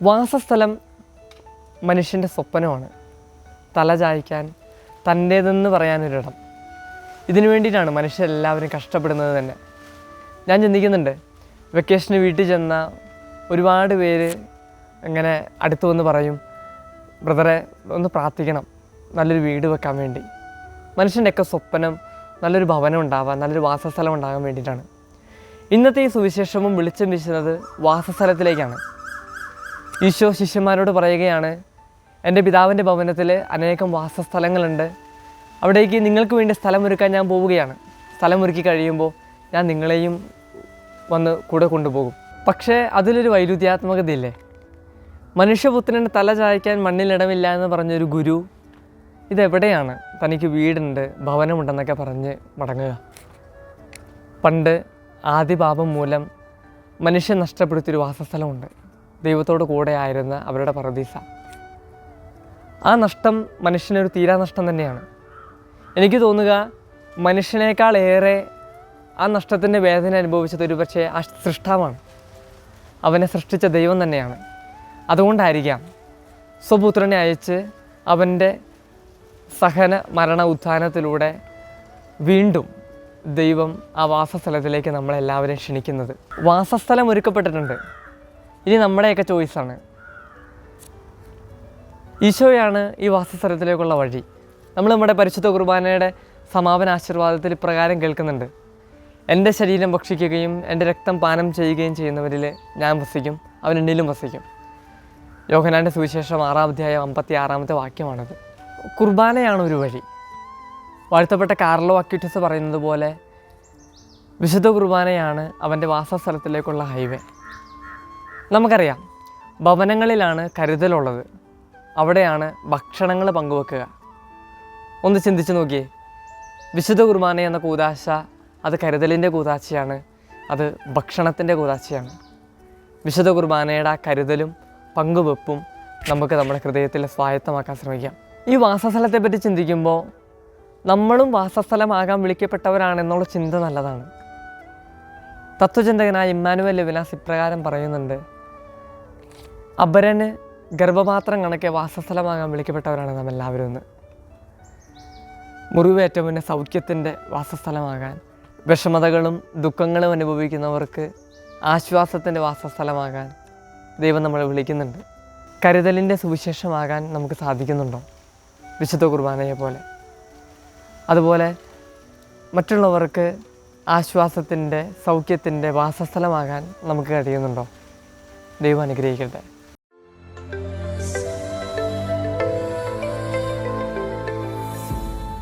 വാസസ്ഥലം മനുഷ്യൻ്റെ സ്വപ്നമാണ്. തല ചായ്ക്കാൻ, തൻ്റേതെന്ന് പറയാനൊരിടം. ഇതിനു വേണ്ടിയിട്ടാണ് മനുഷ്യരെല്ലാവരും കഷ്ടപ്പെടുന്നത് തന്നെ. ഞാൻ ചിന്തിക്കുന്നുണ്ട്, വെക്കേഷന് വീട്ടിൽ ചെന്ന ഒരുപാട് പേര് ഇങ്ങനെ അടുത്ത് വന്ന് പറയും, ബ്രദറെ ഒന്ന് പ്രാർത്ഥിക്കണം നല്ലൊരു വീട് വെക്കാൻ വേണ്ടി. മനുഷ്യൻ്റെയൊക്കെ സ്വപ്നം നല്ലൊരു ഭവനം ഉണ്ടാവാൻ, നല്ലൊരു വാസസ്ഥലം ഉണ്ടാകാൻ വേണ്ടിയിട്ടാണ്. ഇന്നത്തെ ഈ സുവിശേഷവും വിളിച്ചും വീശുന്നത് വാസസ്ഥലത്തിലേക്കാണ്. ഈശോ ശിഷ്യന്മാരോട് പറയുകയാണ്, എൻ്റെ പിതാവിൻ്റെ ഭവനത്തിൽ അനേകം വാസസ്ഥലങ്ങളുണ്ട്, അവിടേക്ക് നിങ്ങൾക്ക് വേണ്ടി സ്ഥലമൊരുക്കാൻ ഞാൻ പോവുകയാണ്. സ്ഥലമൊരുക്കി കഴിയുമ്പോൾ ഞാൻ നിങ്ങളെയും വന്ന് കൂടെ കൊണ്ടുപോകും. പക്ഷേ അതിലൊരു വൈരുദ്ധ്യാത്മകതയില്ലേ? മനുഷ്യപുത്രന് തല ചായ്ക്കാൻ മണ്ണിലിടമില്ല എന്ന് പറഞ്ഞൊരു ഗുരു ഇതെവിടെയാണ് തനിക്ക് വീടുണ്ട്, ഭവനമുണ്ടെന്നൊക്കെ പറഞ്ഞ് മടങ്ങുക? പണ്ട് ആദിപാപം മൂലം മനുഷ്യൻ നഷ്ടപ്പെടുത്തിയൊരു വാസസ്ഥലമുണ്ട്, ദൈവത്തോട് കൂടെ ആയിരുന്ന അവരുടെ പറുദീസ. ആ നഷ്ടം മനുഷ്യനൊരു തീരാനഷ്ടം തന്നെയാണ്. എനിക്ക് തോന്നുക മനുഷ്യനേക്കാൾ ഏറെ ആ നഷ്ടത്തിൻ്റെ വേദന അനുഭവിച്ചത് ഒരു പക്ഷേ ആ സൃഷ്ടാവാണ്, അവനെ സൃഷ്ടിച്ച ദൈവം തന്നെയാണ്. അതുകൊണ്ടായിരിക്കാം സ്വപുത്രനെ അയച്ച് അവൻ്റെ സഹന മരണ ഉത്ഥാനത്തിലൂടെ വീണ്ടും ദൈവം ആ വാസസ്ഥലത്തിലേക്ക് നമ്മളെല്ലാവരെയും ക്ഷണിക്കുന്നത്. വാസസ്ഥലം ഒരുക്കപ്പെട്ടിട്ടുണ്ട്, ഇനി നമ്മുടെയൊക്കെ ചോയ്സാണ്. ഈശോയാണ് ഈ വാസസ്ഥലത്തിലേക്കുള്ള വഴി. നമ്മൾ നമ്മുടെ പരിശുദ്ധ കുർബാനയുടെ സമാപന ആശീർവാദത്തിൽ ഇപ്രകാരം കേൾക്കുന്നുണ്ട്: എൻ്റെ ശരീരം ഭക്ഷിക്കുകയും എൻ്റെ രക്തം പാനം ചെയ്യുകയും ചെയ്യുന്നവരിൽ ഞാൻ വസിക്കും, അവൻ എന്നിലും വസിക്കും. യോഹന്നാൻ്റെ സുവിശേഷം 6-ാം അധ്യായം 56-ാമത്തെ വാക്യമാണത്. കുർബാനയാണ് ഒരു വഴി. വാഴ്ത്തപ്പെട്ട കാർലോ അക്യൂറ്റസ് പറയുന്നത് പോലെ വിശുദ്ധ കുർബാനയാണ് അവൻ്റെ വാസസ്ഥലത്തിലേക്കുള്ള ഹൈവേ. നമുക്കറിയാം, ഭവനങ്ങളിലാണ് കരുതലുള്ളത്, അവിടെയാണ് ഭക്ഷണങ്ങൾ പങ്കുവെക്കുക. ഒന്ന് ചിന്തിച്ച് നോക്കിയേ, വിശുദ്ധ കുർബാന എന്ന കൂദാശ അത് കരുതലിൻ്റെ കൂദാശയാണ്, അത് ഭക്ഷണത്തിൻ്റെ കൂദാശയാണ്. വിശുദ്ധ കുർബാനയുടെ ആ കരുതലും പങ്കുവെപ്പും നമുക്ക് നമ്മുടെ ഹൃദയത്തിൽ സ്വായത്തമാക്കാൻ ശ്രമിക്കാം. ഈ വാസസ്ഥലത്തെപ്പറ്റി ചിന്തിക്കുമ്പോൾ നമ്മളും വാസസ്ഥലമാകാൻ വിളിക്കപ്പെട്ടവരാണെന്നുള്ള ചിന്ത നല്ലതാണ്. തത്വചിന്തകനായ ഇമ്മാനുവൽ ലെവിനാസ് ഇപ്രകാരം പറയുന്നുണ്ട്: അപരന് ഗർഭപാത്രം കണക്കെ വാസസ്ഥലമാകാൻ വിളിക്കപ്പെട്ടവരാണ് നാം എല്ലാവരും എന്ന്. മുറിവേറ്റവന് സൗഖ്യത്തിൻ്റെ വാസസ്ഥലമാകാൻ, വിഷമതകളും ദുഃഖങ്ങളും അനുഭവിക്കുന്നവർക്ക് ആശ്വാസത്തിൻ്റെ വാസസ്ഥലമാകാൻ ദൈവം നമ്മളെ വിളിക്കുന്നുണ്ട്. കരുതലിൻ്റെ സുവിശേഷമാകാൻ നമുക്ക് സാധിക്കുന്നുണ്ടോ വിശുദ്ധ കുർബാനയെ പോലെ? അതുപോലെ മറ്റുള്ളവർക്ക് ആശ്വാസത്തിൻ്റെ, സൗഖ്യത്തിൻ്റെ വാസസ്ഥലമാകാൻ നമുക്ക് കഴിയുന്നുണ്ടോ? ദൈവം അനുഗ്രഹിക്കട്ടെ.